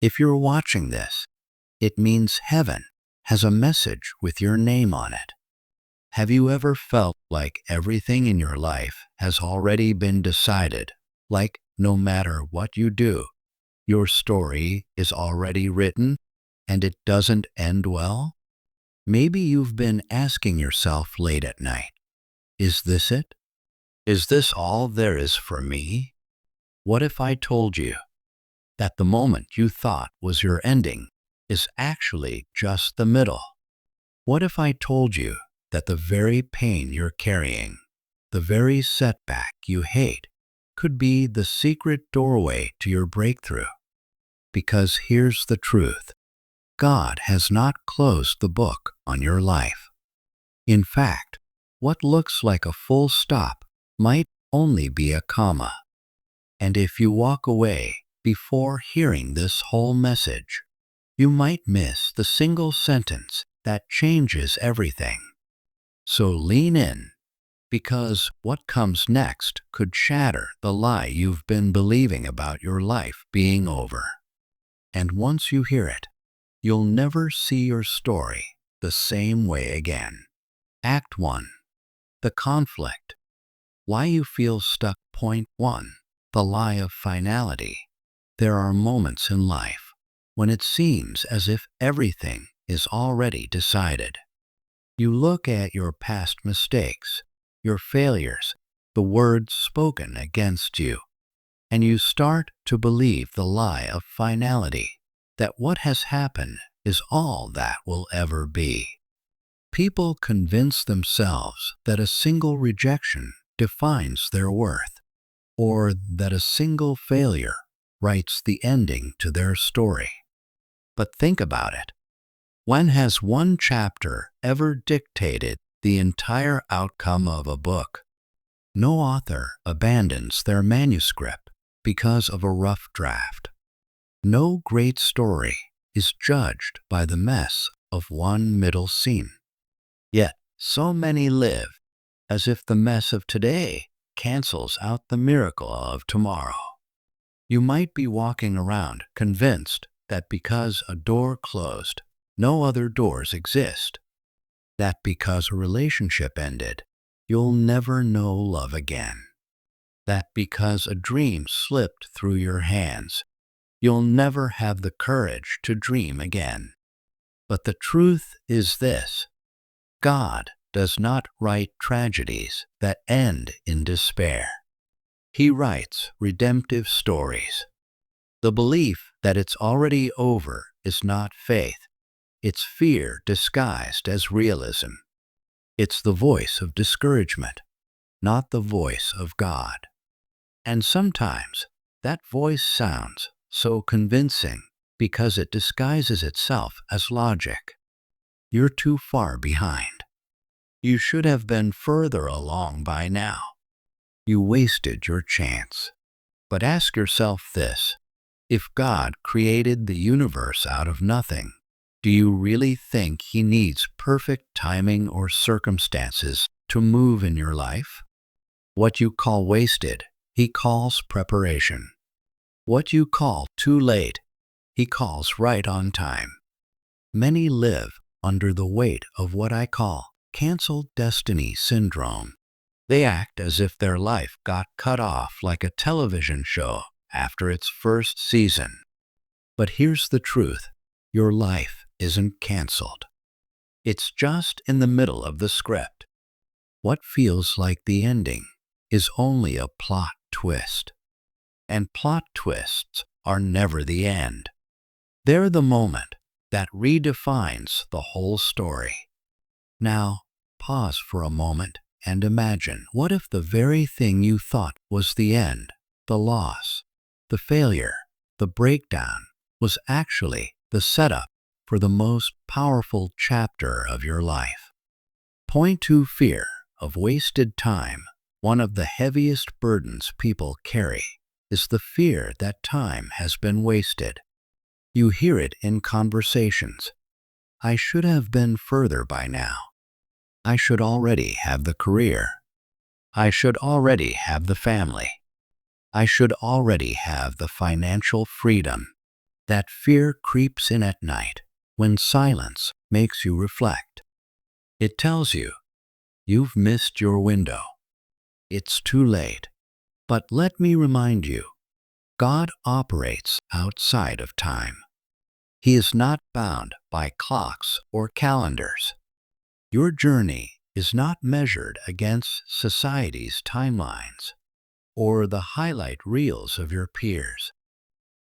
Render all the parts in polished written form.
If you're watching this, it means heaven has a message with your name on it. Have you ever felt like everything in your life has already been decided? Like no matter what you do, your story is already written and it doesn't end well? Maybe you've been asking yourself late at night, is this it? Is this all there is for me? What if I told you that the moment you thought was your ending is actually just the middle? What if I told you that the very pain you're carrying, the very setback you hate, could be the secret doorway to your breakthrough? Because here's the truth. God has not closed the book on your life. In fact, what looks like a full stop might only be a comma. And if you walk away before hearing this whole message, you might miss the single sentence that changes everything. So lean in, because what comes next could shatter the lie you've been believing about your life being over. And once you hear it, you'll never see your story the same way again. Act 1. The conflict. Why you feel stuck. Point 1. The lie of finality. There are moments in life when it seems as if everything is already decided. You look at your past mistakes, your failures, the words spoken against you, and you start to believe the lie of finality, that what has happened is all that will ever be. People convince themselves that a single rejection defines their worth, or that a single failure writes the ending to their story. But think about it. When has one chapter ever dictated the entire outcome of a book? No author abandons their manuscript because of a rough draft. No great story is judged by the mess of one middle scene. Yet, so many live as if the mess of today cancels out the miracle of tomorrow. You might be walking around convinced that because a door closed, no other doors exist. That because a relationship ended, you'll never know love again. That because a dream slipped through your hands, you'll never have the courage to dream again. But the truth is this: God does not write tragedies that end in despair. He writes redemptive stories. The belief that it's already over is not faith. It's fear disguised as realism. It's the voice of discouragement, not the voice of God. And sometimes that voice sounds so convincing because it disguises itself as logic. You're too far behind. You should have been further along by now. You wasted your chance. But ask yourself this: if God created the universe out of nothing, do you really think He needs perfect timing or circumstances to move in your life? What you call wasted, He calls preparation. What you call too late, He calls right on time. Many live under the weight of what I call canceled destiny syndrome. They act as if their life got cut off like a television show after its first season. But here's the truth: your life isn't canceled. It's just in the middle of the script. What feels like the ending is only a plot twist. And plot twists are never the end. They're the moment that redefines the whole story. Now, pause for a moment and imagine, what if the very thing you thought was the end, the loss, the failure, the breakdown, was actually the setup for the most powerful chapter of your life? Point 2. Fear of wasted time. One of the heaviest burdens people carry is the fear that time has been wasted. You hear it in conversations. I should have been further by now. I should already have the career. I should already have the family. I should already have the financial freedom. That fear creeps in at night when silence makes you reflect. It tells you you've missed your window. It's too late. But let me remind you, God operates outside of time. He is not bound by clocks or calendars. Your journey is not measured against society's timelines or the highlight reels of your peers.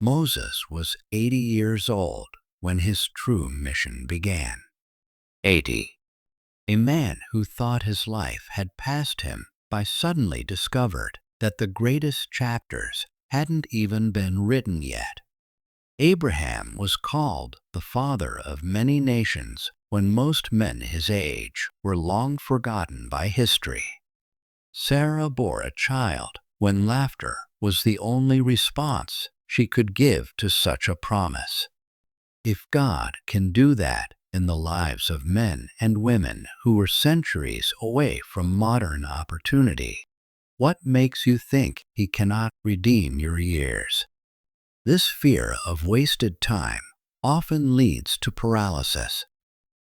Moses was 80 years old when his true mission began. 80. A man who thought his life had passed him by suddenly discovered that the greatest chapters hadn't even been written yet. Abraham was called the father of many nations when most men his age were long forgotten by history. Sarah bore a child when laughter was the only response she could give to such a promise. If God can do that in the lives of men and women who were centuries away from modern opportunity, what makes you think He cannot redeem your years? This fear of wasted time often leads to paralysis.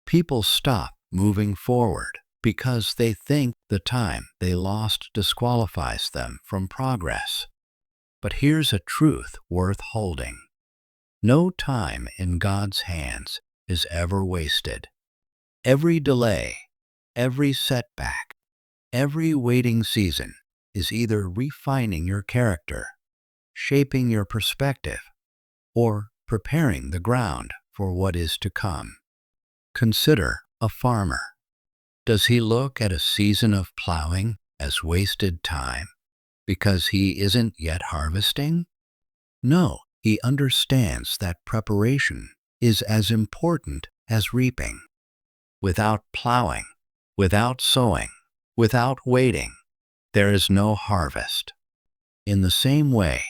People stop moving forward because they think the time they lost disqualifies them from progress. But here's a truth worth holding. No time in God's hands is ever wasted. Every delay, every setback, every waiting season is either refining your character, shaping your perspective, or preparing the ground for what is to come. Consider a farmer. Does he look at a season of plowing as wasted time because he isn't yet harvesting? No, he understands that preparation is as important as reaping. Without plowing, without sowing, without waiting, there is no harvest. In the same way,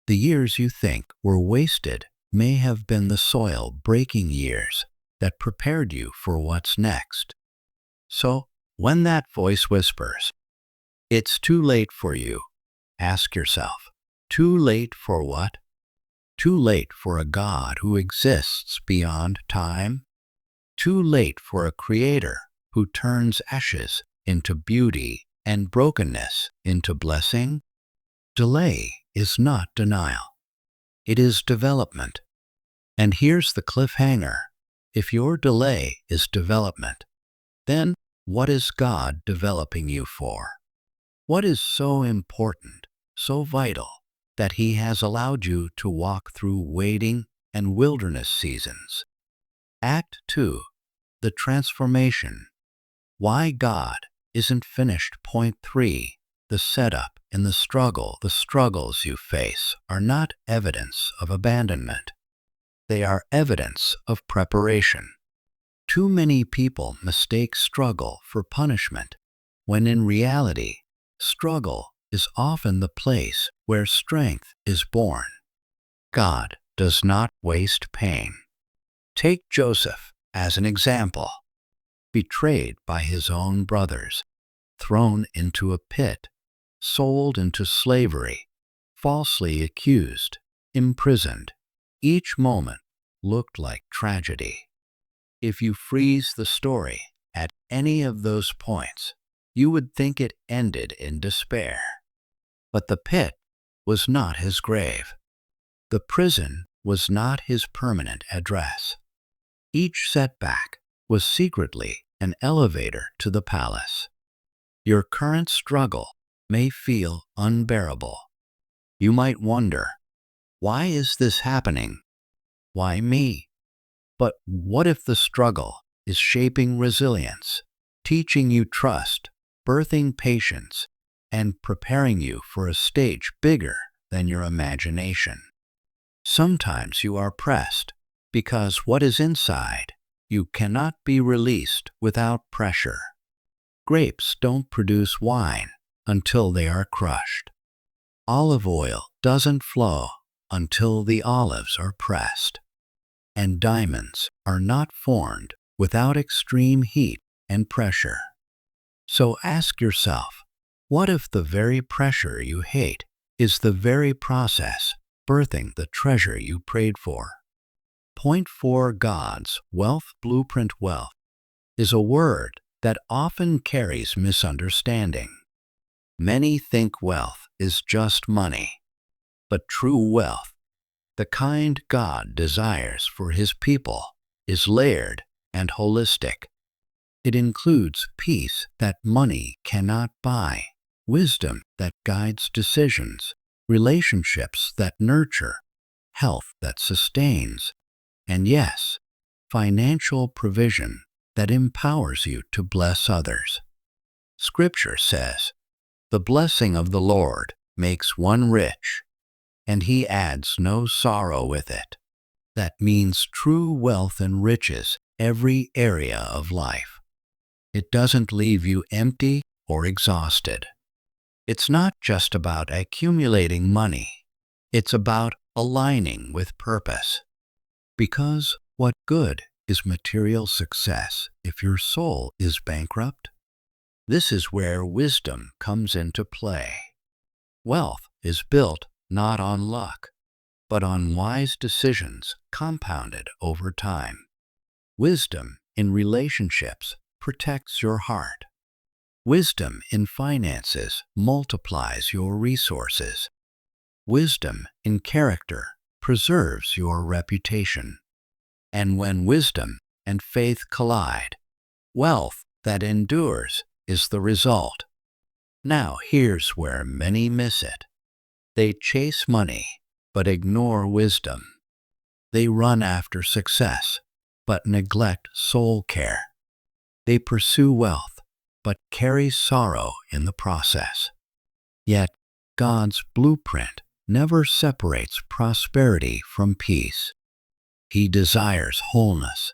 the years you think were wasted may have been the soil-breaking years that prepared you for what's next. So, when that voice whispers, "It's too late for you," ask yourself, too late for what? Too late for a God who exists beyond time? Too late for a Creator who turns ashes into beauty and brokenness into blessing? Delay is not denial. It is development. And here's the cliffhanger. If your delay is development, then what is God developing you for? What is so important, so vital, that He has allowed you to walk through waiting and wilderness seasons? Act 2. The transformation. Why God isn't finished. Point 3. The setup and the struggles you face are not evidence of abandonment. They are evidence of preparation. Too many people mistake struggle for punishment, when in reality, struggle is often the place where strength is born. God does not waste pain. Take Joseph as an example. Betrayed by his own brothers, thrown into a pit, sold into slavery, falsely accused, imprisoned. Each moment looked like tragedy. If you freeze the story at any of those points, you would think it ended in despair. But the pit was not his grave. The prison was not his permanent address. Each setback was secretly an elevator to the palace. Your current struggle may feel unbearable. You might wonder, why is this happening? Why me? But what if the struggle is shaping resilience, teaching you trust, birthing patience, and preparing you for a stage bigger than your imagination? Sometimes you are pressed because what is inside you cannot be released without pressure. Grapes don't produce wine until they are crushed. Olive oil doesn't flow until the olives are pressed. And diamonds are not formed without extreme heat and pressure. So ask yourself, what if the very pressure you hate is the very process birthing the treasure you prayed for. Point 4, God's wealth blueprint. Wealth is a word that often carries misunderstanding. Many think wealth is just money, but true wealth, the kind God desires for His people, is layered and holistic. It includes peace that money cannot buy, wisdom that guides decisions, relationships that nurture, health that sustains, and yes, financial provision that empowers you to bless others. Scripture says, "The blessing of the Lord makes one rich, and He adds no sorrow with it." That means true wealth enriches every area of life. It doesn't leave you empty or exhausted. It's not just about accumulating money. It's about aligning with purpose. Because what good is material success if your soul is bankrupt? This is where wisdom comes into play. Wealth is built not on luck, but on wise decisions compounded over time. Wisdom in relationships protects your heart. Wisdom in finances multiplies your resources. Wisdom in character preserves your reputation. And when wisdom and faith collide, wealth that endures is the result. Now here's where many miss it. They chase money, but ignore wisdom. They run after success, but neglect soul care. They pursue wealth, but carry sorrow in the process. Yet, God's blueprint never separates prosperity from peace. He desires wholeness.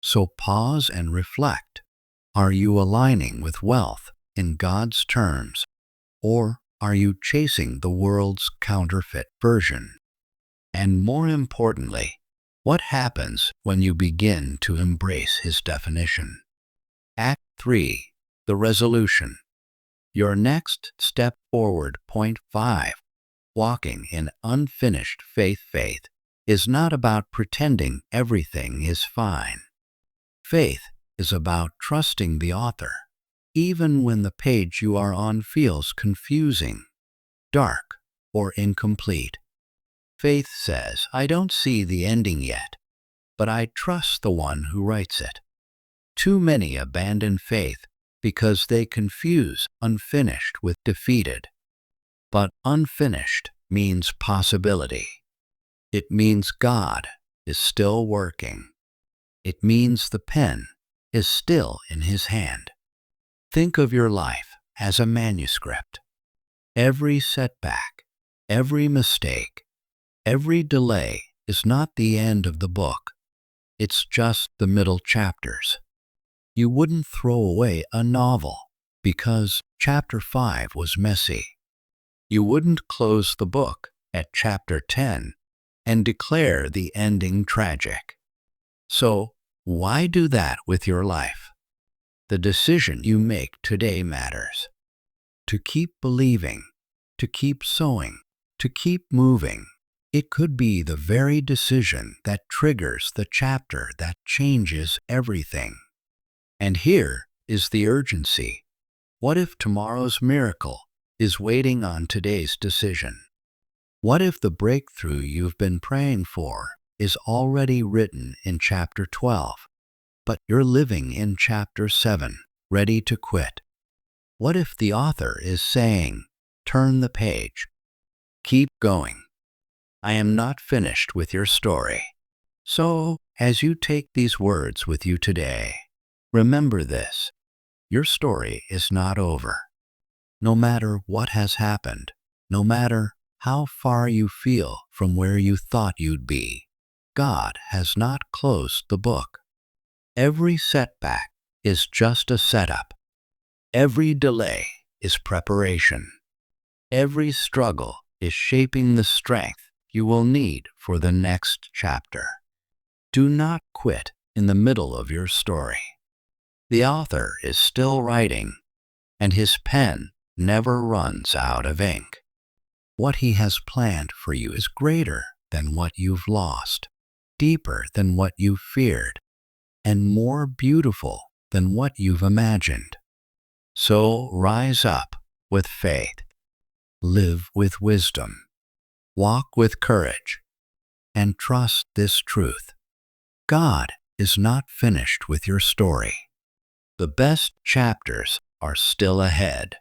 So pause and reflect. Are you aligning with wealth in God's terms, or are you chasing the world's counterfeit version? And more importantly, what happens when you begin to embrace His definition? Act 3. The resolution. Your next step forward. Point 5. Walking in unfinished faith. Faith is not about pretending everything is fine. Faith is about trusting the author, even when the page you are on feels confusing, dark, or incomplete. Faith says, "I don't see the ending yet, but I trust the one who writes it." Too many abandon faith because they confuse unfinished with defeated. But unfinished means possibility. It means God is still working. It means the pen is still in His hand. Think of your life as a manuscript. Every setback, every mistake, every delay is not the end of the book. It's just the middle chapters. You wouldn't throw away a novel because chapter 5 was messy. You wouldn't close the book at chapter 10 and declare the ending tragic. So, why do that with your life? The decision you make today matters. To keep believing, to keep sowing, to keep moving. It could be the very decision that triggers the chapter that changes everything. And here is the urgency. What if tomorrow's miracle is waiting on today's decision? What if the breakthrough you've been praying for is already written in chapter 12, but you're living in chapter 7, ready to quit? What if the author is saying, "Turn the page. Keep going. I am not finished with your story." So, as you take these words with you today, remember this: your story is not over. No matter what has happened, no matter how far you feel from where you thought you'd be, God has not closed the book. Every setback is just a setup. Every delay is preparation. Every struggle is shaping the strength you will need for the next chapter. Do not quit in the middle of your story. The author is still writing, and his pen never runs out of ink. What He has planned for you is greater than what you've lost, deeper than what you've feared, and more beautiful than what you've imagined. So rise up with faith, live with wisdom, walk with courage, and trust this truth. God is not finished with your story. The best chapters are still ahead.